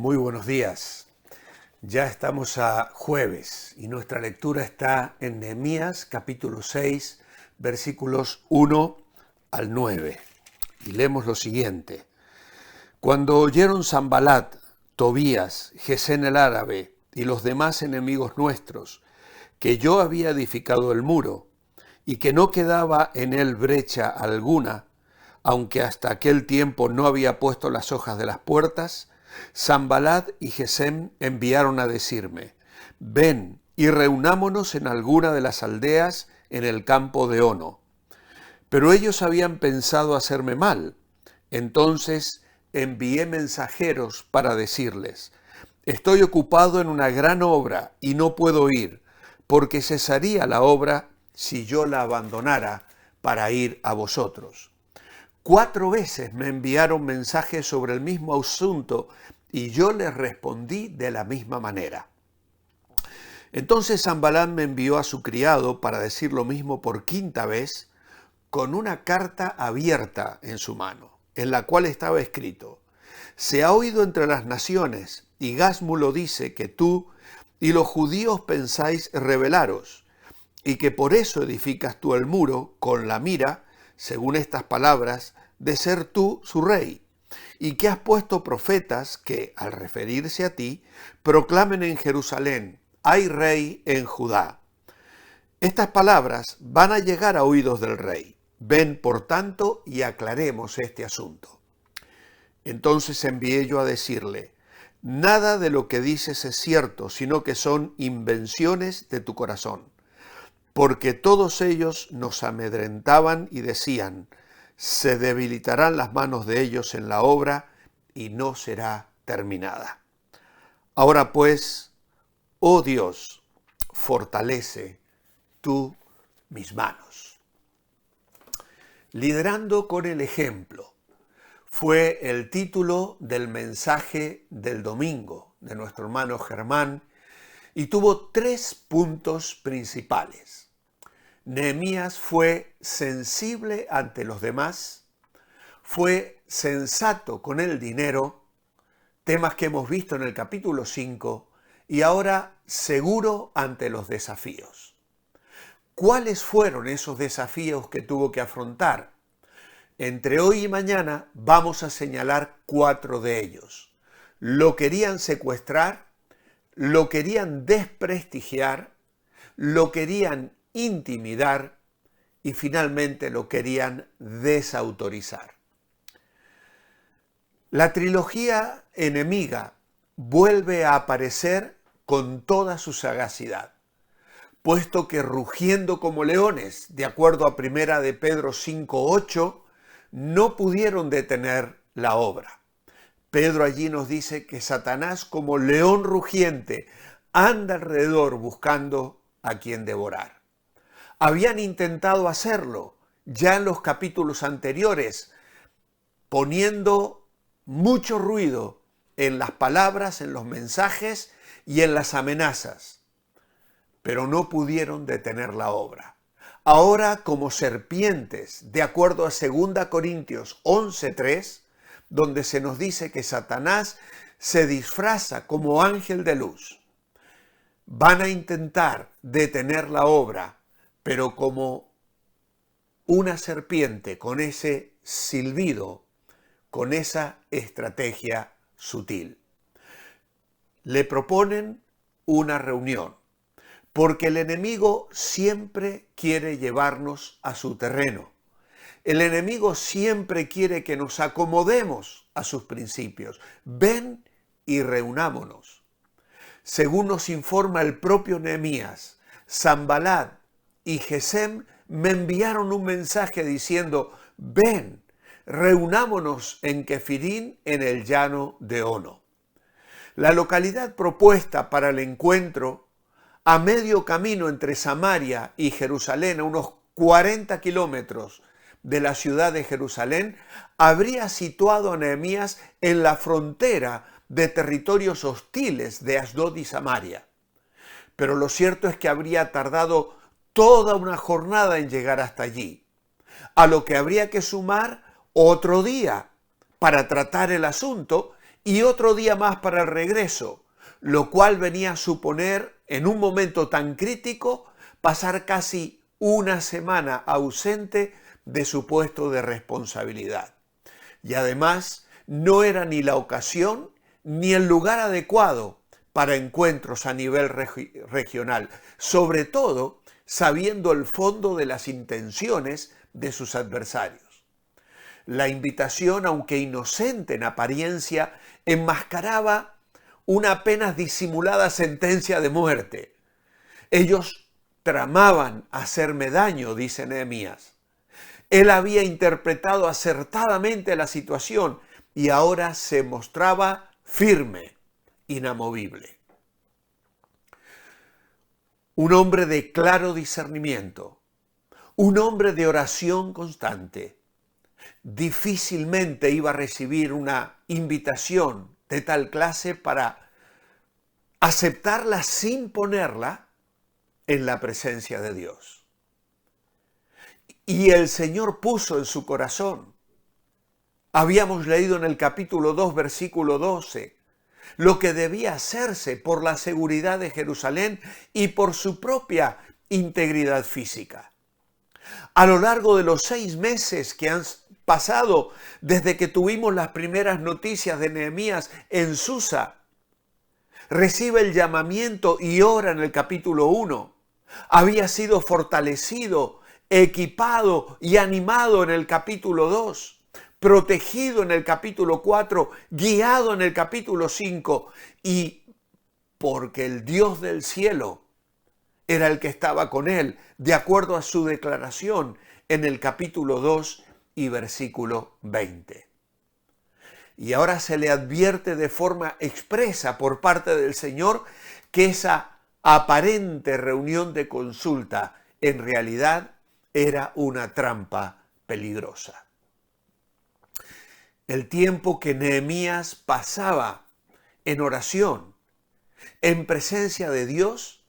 Muy buenos días. Ya estamos a jueves y nuestra lectura está en Nehemías capítulo 6, versículos 1 al 9. Y leemos lo siguiente. Cuando oyeron Sanbalat, Tobías, Gesén el árabe y los demás enemigos nuestros, que yo había edificado el muro y que no quedaba en él brecha alguna, aunque hasta aquel tiempo no había puesto las hojas de las puertas, Sanbalat y Gesem enviaron a decirme: ven y reunámonos en alguna de las aldeas en el campo de Ono. Pero ellos habían pensado hacerme mal. Entonces envié mensajeros para decirles: estoy ocupado en una gran obra y no puedo ir, porque cesaría la obra si yo la abandonara para ir a vosotros. 4 veces me enviaron mensajes sobre el mismo asunto y yo les respondí de la misma manera. Entonces Sanbalat me envió a su criado para decir lo mismo por 5ª vez, con una carta abierta en su mano, en la cual estaba escrito: se ha oído entre las naciones, y Gásmulo dice que tú y los judíos pensáis rebelaros, y que por eso edificas tú el muro con la mira, según estas palabras, de ser tú su rey, y que has puesto profetas que, al referirse a ti, proclamen en Jerusalén: hay rey en Judá. Estas palabras van a llegar a oídos del rey. Ven, por tanto, y aclaremos este asunto. Entonces envié yo a decirle: nada de lo que dices es cierto, sino que son invenciones de tu corazón. Porque todos ellos nos amedrentaban y decían: se debilitarán las manos de ellos en la obra y no será terminada. Ahora pues, oh Dios, fortalece tú mis manos. Liderando con el ejemplo fue el título del mensaje del domingo de nuestro hermano Germán y tuvo 3 puntos principales. Nehemías fue sensible ante los demás, fue sensato con el dinero, temas que hemos visto en el capítulo 5, y ahora seguro ante los desafíos. ¿Cuáles fueron esos desafíos que tuvo que afrontar? Entre hoy y mañana vamos a señalar 4 de ellos. Lo querían secuestrar, lo querían desprestigiar, lo querían intimidar y finalmente lo querían desautorizar. La trilogía enemiga vuelve a aparecer con toda su sagacidad, puesto que rugiendo como leones, de acuerdo a 1 de Pedro 5:8, no pudieron detener la obra. Pedro allí nos dice que Satanás, como león rugiente, anda alrededor buscando a quien devorar. Habían intentado hacerlo ya en los capítulos anteriores, poniendo mucho ruido en las palabras, en los mensajes y en las amenazas, pero no pudieron detener la obra. Ahora, como serpientes, de acuerdo a 2 Corintios 11:3, donde se nos dice que Satanás se disfraza como ángel de luz, van a intentar detener la obra, pero como una serpiente, con ese silbido, con esa estrategia sutil. Le proponen una reunión, porque el enemigo siempre quiere llevarnos a su terreno. El enemigo siempre quiere que nos acomodemos a sus principios. Ven y reunámonos. Según nos informa el propio Nehemías, Sanbalat y Gesem me enviaron un mensaje diciendo: ven, reunámonos en Kefirín, en el llano de Ono. La localidad propuesta para el encuentro, a medio camino entre Samaria y Jerusalén, a unos 40 kilómetros de la ciudad de Jerusalén, habría situado a Nehemías en la frontera de territorios hostiles de Asdod y Samaria. Pero lo cierto es que habría tardado toda una jornada en llegar hasta allí, a lo que habría que sumar otro día para tratar el asunto y otro día más para el regreso, lo cual venía a suponer, en un momento tan crítico, pasar casi una semana ausente de su puesto de responsabilidad. Y además, no era ni la ocasión ni el lugar adecuado para encuentros a nivel regional, sobre todo sabiendo el fondo de las intenciones de sus adversarios. La invitación, aunque inocente en apariencia, enmascaraba una apenas disimulada sentencia de muerte. Ellos tramaban hacerme daño, dice Nehemías. Él había interpretado acertadamente la situación y ahora se mostraba firme, inamovible. Un hombre de claro discernimiento, un hombre de oración constante, difícilmente iba a recibir una invitación de tal clase para aceptarla sin ponerla en la presencia de Dios. Y el Señor puso en su corazón. Habíamos leído en el capítulo 2, versículo 12, lo que debía hacerse por la seguridad de Jerusalén y por su propia integridad física. A lo largo de los 6 meses que han pasado desde que tuvimos las primeras noticias de Nehemías en Susa, recibe el llamamiento y ora en el capítulo 1. Había sido fortalecido, equipado y animado en el capítulo 2. Protegido en el capítulo 4, guiado en el capítulo 5, y porque el Dios del cielo era el que estaba con él, de acuerdo a su declaración en el capítulo 2 y versículo 20. Y ahora se le advierte de forma expresa por parte del Señor que esa aparente reunión de consulta en realidad era una trampa peligrosa. El tiempo que Nehemías pasaba en oración, en presencia de Dios,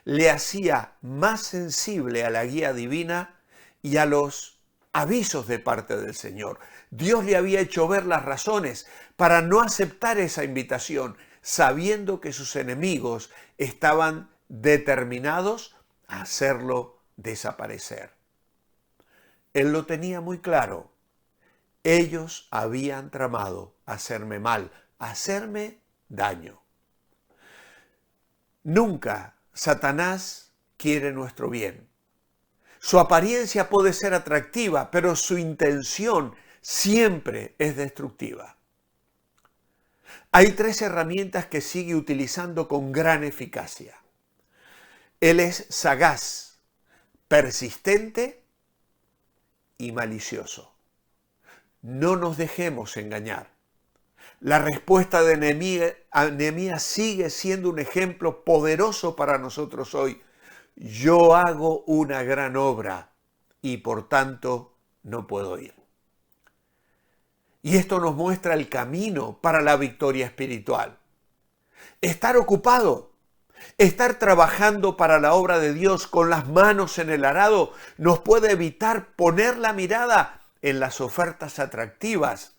le hacía más sensible a la guía divina y a los avisos de parte del Señor. Dios le había hecho ver las razones para no aceptar esa invitación, sabiendo que sus enemigos estaban determinados a hacerlo desaparecer. Él lo tenía muy claro. Ellos habían tramado hacerme mal, hacerme daño. Nunca Satanás quiere nuestro bien. Su apariencia puede ser atractiva, pero su intención siempre es destructiva. Hay 3 herramientas que sigue utilizando con gran eficacia. Él es sagaz, persistente y malicioso. No nos dejemos engañar. La respuesta de Nehemías sigue siendo un ejemplo poderoso para nosotros hoy. Yo hago una gran obra y por tanto no puedo ir. Y esto nos muestra el camino para la victoria espiritual. Estar ocupado, estar trabajando para la obra de Dios con las manos en el arado nos puede evitar poner la mirada en las ofertas atractivas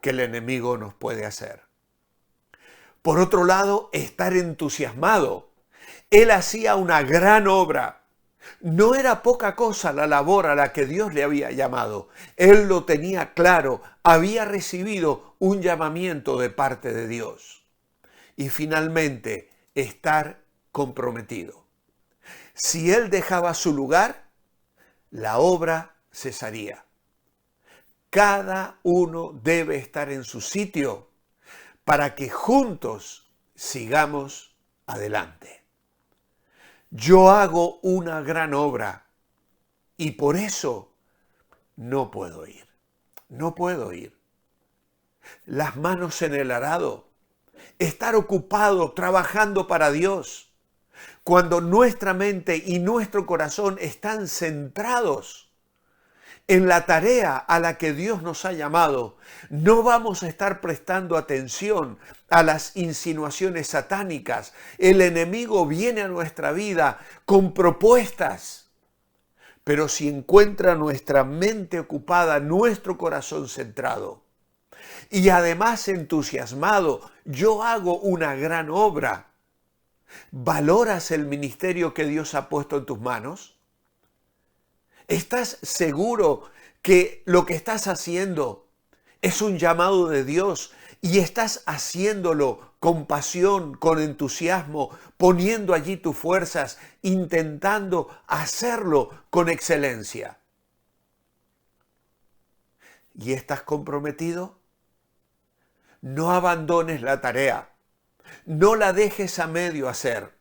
que el enemigo nos puede hacer. Por otro lado, estar entusiasmado. Él hacía una gran obra. No era poca cosa la labor a la que Dios le había llamado. Él lo tenía claro, había recibido un llamamiento de parte de Dios. Y finalmente, estar comprometido. Si él dejaba su lugar, la obra cesaría. Cada uno debe estar en su sitio para que juntos sigamos adelante. Yo hago una gran obra y por eso no puedo ir. No puedo ir. Las manos en el arado. Estar ocupado trabajando para Dios. Cuando nuestra mente y nuestro corazón están centrados en la tarea a la que Dios nos ha llamado, no vamos a estar prestando atención a las insinuaciones satánicas. El enemigo viene a nuestra vida con propuestas, pero si encuentra nuestra mente ocupada, nuestro corazón centrado, y además entusiasmado, yo hago una gran obra. ¿Valoras el ministerio que Dios ha puesto en tus manos? ¿Estás seguro que lo que estás haciendo es un llamado de Dios y estás haciéndolo con pasión, con entusiasmo, poniendo allí tus fuerzas, intentando hacerlo con excelencia? ¿Y estás comprometido? No abandones la tarea. No la dejes a medio hacer.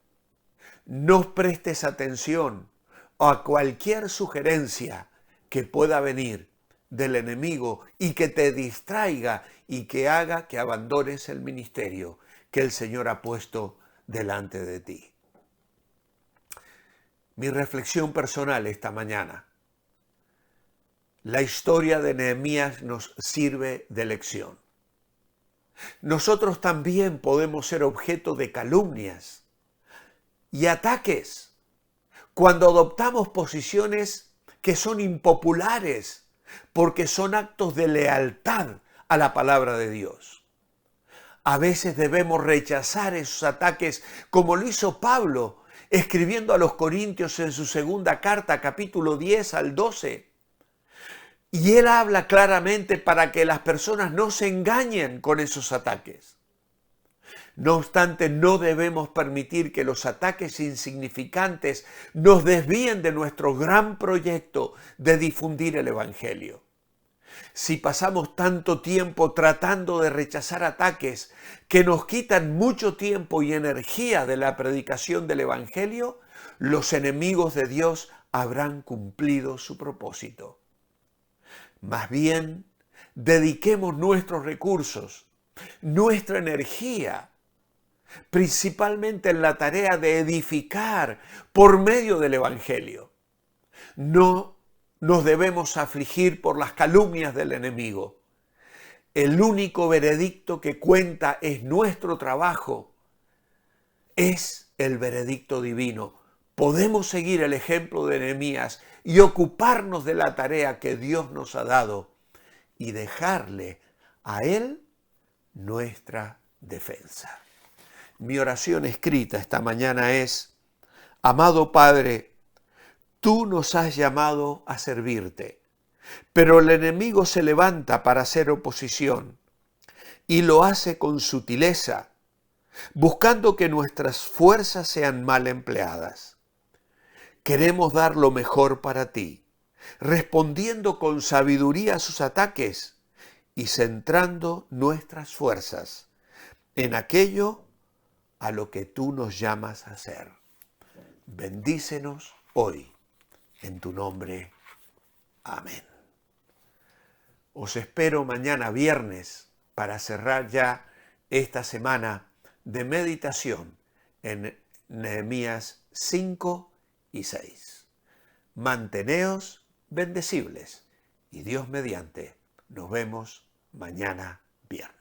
No prestes atención a cualquier sugerencia que pueda venir del enemigo y que te distraiga y que haga que abandones el ministerio que el Señor ha puesto delante de ti. Mi reflexión personal esta mañana. La historia de Nehemías nos sirve de lección. Nosotros también podemos ser objeto de calumnias y ataques cuando adoptamos posiciones que son impopulares porque son actos de lealtad a la palabra de Dios. A veces debemos rechazar esos ataques como lo hizo Pablo escribiendo a los Corintios en su segunda carta, capítulo 10 al 12. Y él habla claramente para que las personas no se engañen con esos ataques. No obstante, no debemos permitir que los ataques insignificantes nos desvíen de nuestro gran proyecto de difundir el Evangelio. Si pasamos tanto tiempo tratando de rechazar ataques que nos quitan mucho tiempo y energía de la predicación del Evangelio, los enemigos de Dios habrán cumplido su propósito. Más bien, dediquemos nuestros recursos, nuestra energía, principalmente en la tarea de edificar por medio del Evangelio. No nos debemos afligir por las calumnias del enemigo. El único veredicto que cuenta es nuestro trabajo, es el veredicto divino. Podemos seguir el ejemplo de Nehemías y ocuparnos de la tarea que Dios nos ha dado y dejarle a Él nuestra defensa. Mi oración escrita esta mañana es: amado Padre, tú nos has llamado a servirte, pero el enemigo se levanta para hacer oposición y lo hace con sutileza, buscando que nuestras fuerzas sean mal empleadas. Queremos dar lo mejor para ti, respondiendo con sabiduría a sus ataques y centrando nuestras fuerzas en aquello a lo que tú nos llamas a hacer. Bendícenos hoy, en tu nombre. Amén. Os espero mañana viernes para cerrar ya esta semana de meditación en Nehemías 5 y 6. Manteneos bendecibles y Dios mediante nos vemos mañana viernes.